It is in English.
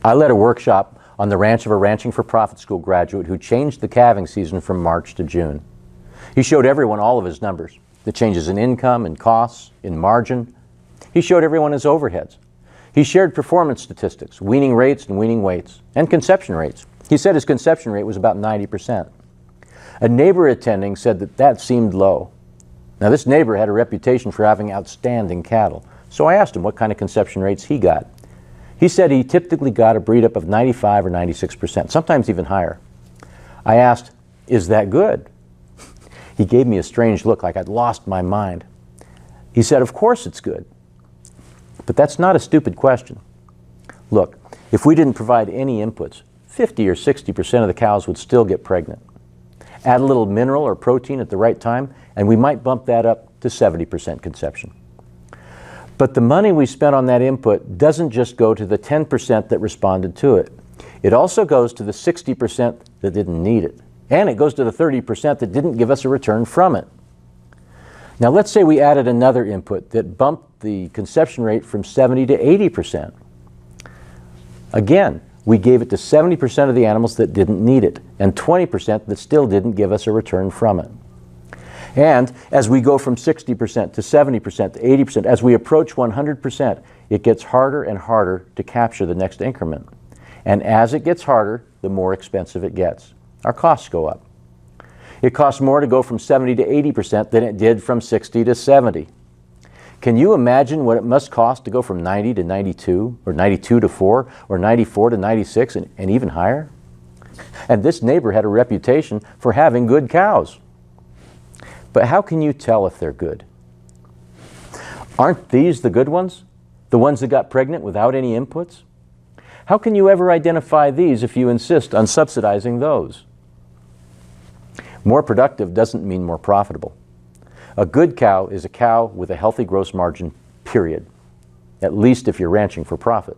I led a workshop on the ranch of a Ranching for Profit School graduate who changed the calving season from March to June. He showed everyone all of his numbers, the changes in income, in costs, in margin. He showed everyone his overheads. He shared performance statistics, weaning rates and weaning weights, and conception rates. He said his conception rate was about 90%. A neighbor attending said that seemed low. Now, this neighbor had a reputation for having outstanding cattle, so I asked him what kind of conception rates he got. He said he typically got a breed up of 95 or 96%, sometimes even higher. I asked, "Is that good?" He gave me a strange look like I'd lost my mind. He said, "Of course it's good." But that's not a stupid question. Look, if we didn't provide any inputs, 50 or 60% of the cows would still get pregnant. Add a little mineral or protein at the right time, and we might bump that up to 70% conception. But the money we spent on that input doesn't just go to the 10% that responded to it. It also goes to the 60% that didn't need it. And it goes to the 30% that didn't give us a return from it. Now let's say we added another input that bumped the conception rate from 70 to 80%. Again, we gave it to 70% of the animals that didn't need it, and 20% that still didn't give us a return from it. And as we go from 60% to 70% to 80%, as we approach 100%, it gets harder and harder to capture the next increment. And as it gets harder, the more expensive it gets. Our costs go up. It costs more to go from 70 to 80% than it did from 60 to 70. Can you imagine what it must cost to go from 90 to 92, or 92 to 4, or 94 to 96, and even higher? And this neighbor had a reputation for having good cows. But how can you tell if they're good? Aren't these the good ones? The ones that got pregnant without any inputs? How can you ever identify these if you insist on subsidizing those? More productive doesn't mean more profitable. A good cow is a cow with a healthy gross margin, period. At least if you're ranching for profit.